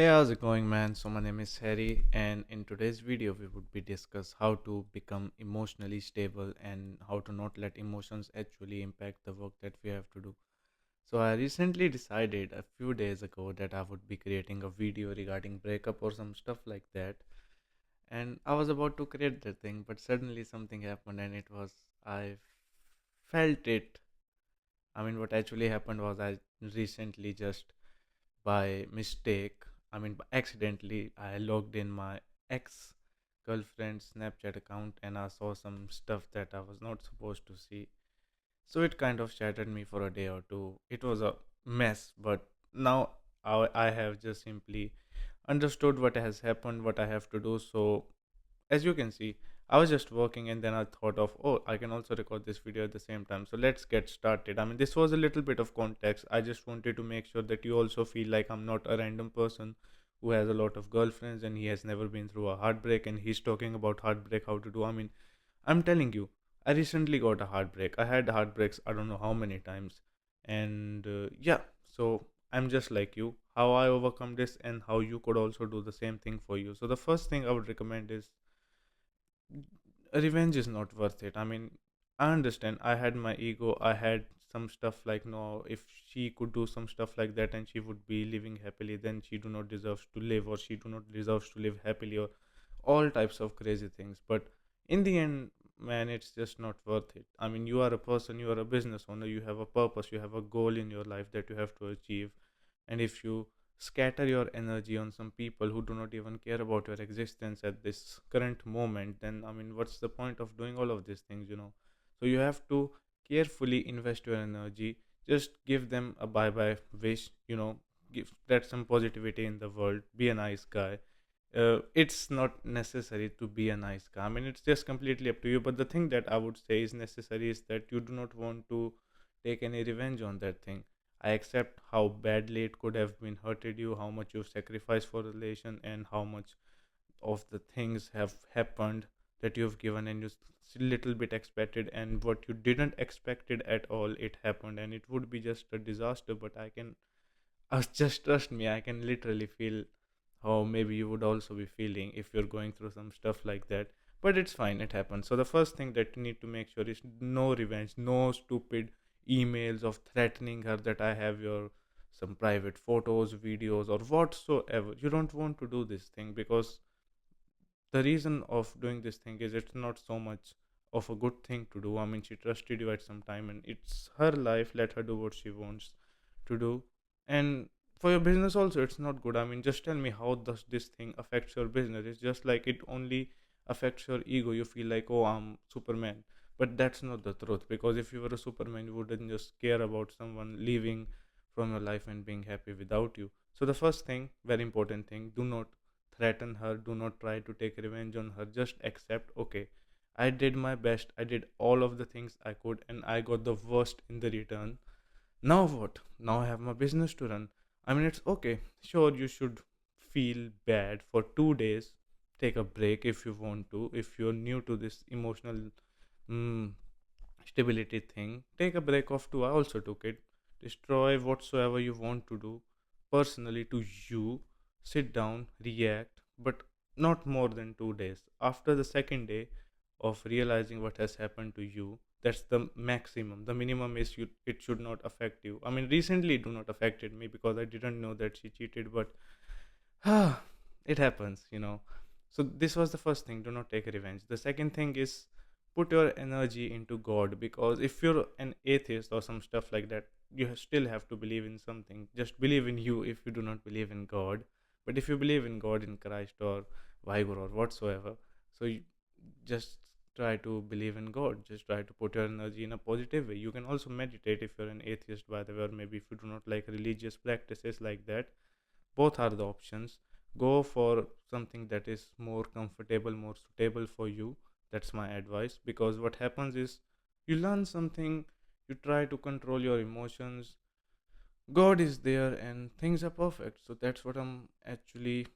Hey, how's it going, man? So my name is Harry, and in today's video, we would be discuss how to become emotionally stable and how to not let emotions actually impact the work that we have to do. So I recently decided a few days ago that I would be creating a video regarding breakup or some stuff like that, and I was about to create that thing, but suddenly something happened, and it was I felt it. I mean, what actually happened was I recently just by mistake, accidentally, I logged in my ex girlfriend's Snapchat account and I saw some stuff that I was not supposed to see. So it kind of shattered me for a day or two. It was a mess, but now I have just simply understood what has happened, what I have to do. So as you can see, I was just working and then I thought of, oh, I can also record this video at the same time. So let's get started. I mean, this was a little bit of context. I just wanted to make sure that you also feel like I'm not a random person who has a lot of girlfriends and he has never been through a heartbreak and he's talking about heartbreak, how to do. I mean, I'm telling you, I recently got a heartbreak. I had heartbreaks, I don't know how many times. And yeah, so I'm just like you. How I overcome this and how you could also do the same thing for you. So the first thing I would recommend is revenge is not worth it. I mean, I understand. I had my ego. I had some stuff like, no, if she could do some stuff like that and she would be living happily, then she do not deserve to live, or she do not deserve to live happily, or all types of crazy things. But in the end, man, it's just not worth it. I mean, you are a person, you are a business owner, you have a purpose, you have a goal in your life that you have to achieve. And if you scatter your energy on some people who do not even care about your existence at this current moment, then I mean, what's the point of doing all of these things? So you have to carefully invest your energy. Just give them a bye bye wish. Give spread some positivity in the world. Be a nice guy. It's not necessary to be a nice guy. I mean, it's just completely up to you. But the thing that I would say is necessary is that you do not want to take any revenge on that thing. I accept how badly it could have been hurted you, how much you've sacrificed for the relation, and how much of the things have happened that you've given and you little bit expected, and what you didn't expected at all, it happened, and it would be just a disaster. But just trust me, I can literally feel how maybe you would also be feeling if you're going through some stuff like that. But it's fine, it happens. So the first thing that you need to make sure is no revenge, no stupid emails of threatening her that I have your some private photos, videos, or whatsoever. You don't want to do this thing, because the reason of doing this thing is it's not so much of a good thing to do. I mean, she trusted you at some time and it's her life. Let her do what she wants to do. And for your business also, it's not good. I mean, just tell me, how does this thing affects your business? It's just like it only affects your ego. You feel like, oh, I'm Superman. But that's not the truth, because if you were a Superman, you wouldn't just care about someone leaving from your life and being happy without you. So the first thing, very important thing, do not threaten her, do not try to take revenge on her. Just accept, okay, I did my best, I did all of the things I could, and I got the worst in the return. Now what? Now I have my business to run. I mean, it's okay. Sure, you should feel bad for 2 days. Take a break if you want to. If you're new to this emotional mm, stability thing, take a break of two. I also took it. Destroy whatsoever you want to do personally to you. Sit down, react, but not more than 2 days. After the second day of realizing what has happened to you, that's the maximum. The minimum is it should not affect you. I mean, recently it do not affected me because I didn't know that she cheated, but it happens. So this was the first thing, do not take revenge. The second thing is put your energy into God, because if you're an atheist or some stuff like that, you still have to believe in something. Just believe in you if you do not believe in God. But if you believe in God, in Christ or Viger or whatsoever, so you just try to believe in God. Just try to put your energy in a positive way. You can also meditate if you're an atheist, by the way, or maybe if you do not like religious practices like that. Both are the options. Go for something that is more comfortable, more suitable for you. That's my advice, because what happens is you learn something, you try to control your emotions, God is there and things are perfect. So that's what I'm actually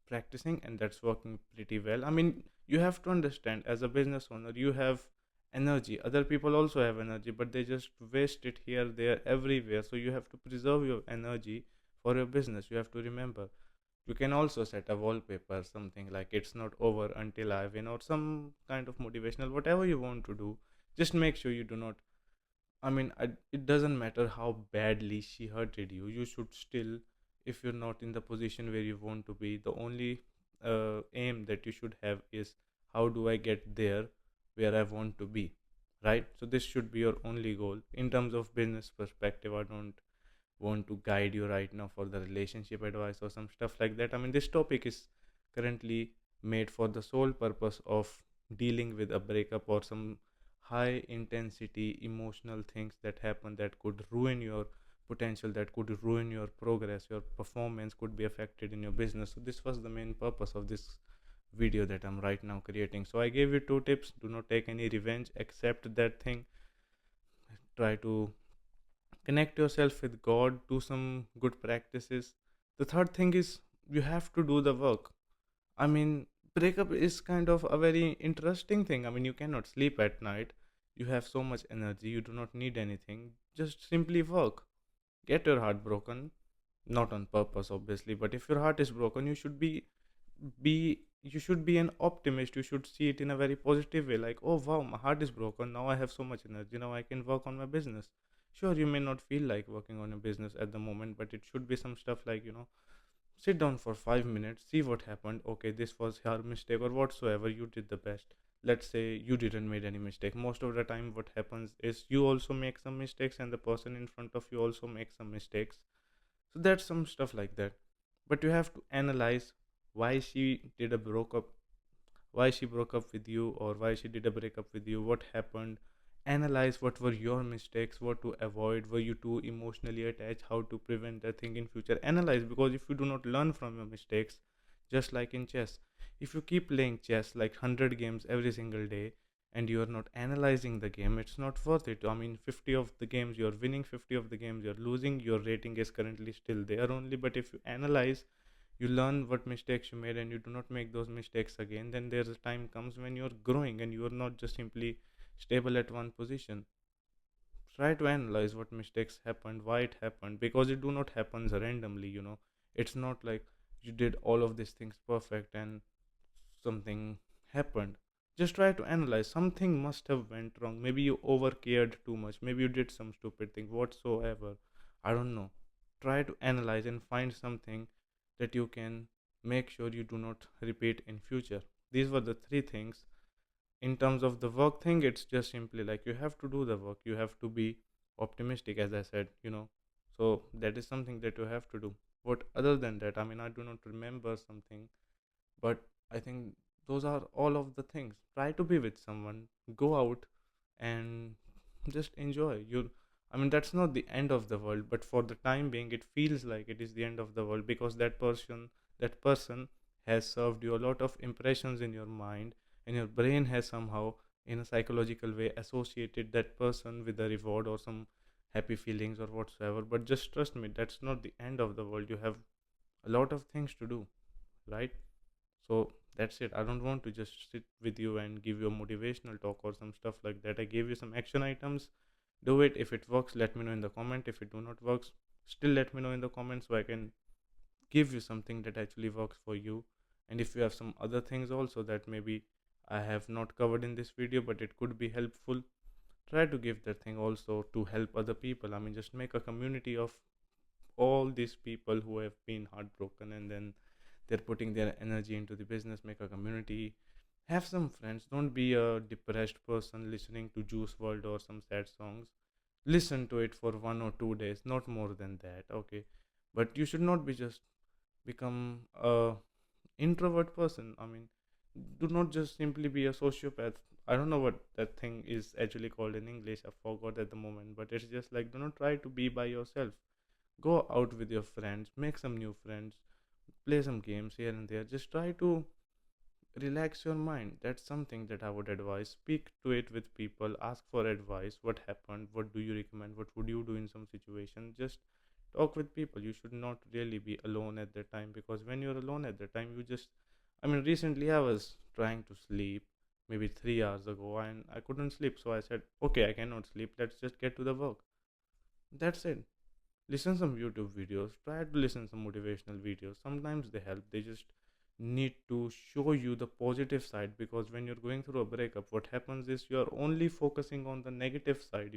practicing, and that's working pretty well. I mean, you have to understand, as a business owner, you have energy. Other people also have energy, but they just waste it here, there, everywhere. So you have to preserve your energy for your business. You have to remember, You can also set a wallpaper, something like "it's not over until I win," or some kind of motivational, whatever you want to do. Just make sure you do not. It doesn't matter how badly she hurted you. You should still, if you're not in the position where you want to be, the only aim that you should have is how do I get there where I want to be, right? So this should be your only goal. In terms of business perspective, I don't want to guide you right now for the relationship advice or some stuff like that. This topic is currently made for the sole purpose of dealing with a breakup or some high intensity emotional things that happen that could ruin your potential, that could ruin your progress, your performance could be affected in your business. So this was the main purpose of this video that I'm right now creating. So I gave you two tips. Do not take any revenge, accept that thing, try to connect yourself with God, do some good practices. The third thing is you have to do the work. I mean, Breakup is kind of a very interesting thing. You cannot sleep at night. You have so much energy, you do not need anything. Just simply work. Get your heart broken, not on purpose, obviously, but if your heart is broken, you should be an optimist. You should see it in a very positive way, like, oh wow, my heart is broken, now I have so much energy, now I can work on my business. Sure, you may not feel like working on your business at the moment, but it should be some stuff like, sit down for 5 minutes, see what happened. Okay, this was your mistake or whatsoever, you did the best. Let's say you didn't made any mistake. Most of the time what happens is you also make some mistakes and the person in front of you also makes some mistakes. So that's some stuff like that. But you have to analyze why she did a broke up, why she broke up with you, or why she did a breakup with you, what happened. Analyze what were your mistakes, what to avoid, were you too emotionally attached, how to prevent that thing in future. Analyze, because if you do not learn from your mistakes, just like in chess, if you keep playing chess like 100 games every single day and you are not analyzing the game, it's not worth it. 50 of the games you're winning, 50 of the games you're losing, your rating is currently still there only. But if you analyze, you learn what mistakes you made and you do not make those mistakes again, then there's a time comes when you're growing and you're not just simply stable at one position. Try to analyze what mistakes happened, why it happened, because it do not happen randomly. It's not like you did all of these things perfect and something happened. Just try to analyze. Something must have went wrong. Maybe you over cared too much, maybe you did some stupid thing whatsoever. I don't know. Try to analyze and find something that you can make sure you do not repeat in future. These were the three things. In terms of the work thing, it's just simply like you have to do the work, you have to be optimistic, as I said. So that is something that you have to do. What other than that, I do not remember something, but I think those are all of the things. Try to be with someone, go out and just enjoy. That's not the end of the world, but for the time being it feels like it is the end of the world, because that person has served you a lot of impressions in your mind, and your brain has somehow in a psychological way associated that person with a reward or some happy feelings or whatsoever. But just trust me, that's not the end of the world. You have a lot of things to do, right? So that's it. I don't want to just sit with you and give you a motivational talk or some stuff like that. I gave you some action items. Do it. If it works, let me know in the comment. If it do not works, still let me know in the comments so I can give you something that actually works for you. And if you have some other things also that maybe I have not covered in this video but it could be helpful, try to give that thing also to help other people. Just make a community of all these people who have been heartbroken and then they're putting their energy into the business. Make a community, have some friends. Don't be a depressed person listening to Juice World or some sad songs. Listen to it for 1 or 2 days, not more than that, okay? But you should not be just become a introvert person. Do not just simply be a sociopath. I don't know what that thing is actually called in English, I forgot at the moment, but it's just like, do not try to be by yourself. Go out with your friends, make some new friends, play some games here and there. Just try to relax your mind. That's something that I would advise. Speak to it with people, ask for advice. What happened, what do you recommend, what would you do in some situation? Just talk with people. You should not really be alone at that time, because when you're alone at that time, you just, recently I was trying to sleep maybe 3 hours ago and I couldn't sleep, so I said, okay, I cannot sleep, let's just get to the work. That's it. Listen some YouTube videos, try to listen some motivational videos. Sometimes they help. They just need to show you the positive side, because when you're going through a breakup, what happens is you're only focusing on the negative side,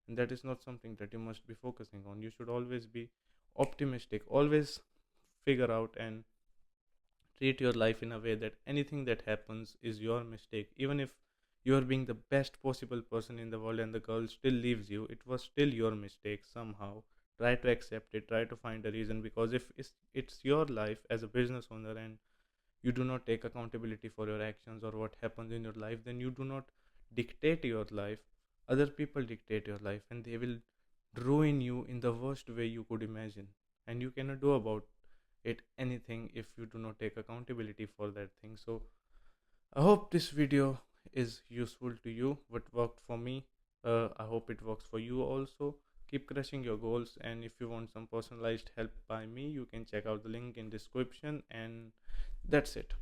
and that is not something that you must be focusing on. You should always be optimistic, always figure out and treat your life in a way that anything that happens is your mistake. Even if you are being the best possible person in the world and the girl still leaves you, it was still your mistake somehow. Try to accept it, try to find a reason, because if it's your life as a business owner and you do not take accountability for your actions or what happens in your life, then you do not dictate your life. Other people dictate your life, and they will ruin you in the worst way you could imagine. And you cannot do about it anything if you do not take accountability for that thing. So I hope this video is useful to you. What worked for me, I hope it works for you also. Keep crushing your goals, and if you want some personalized help by me, you can check out the link in description. And that's it.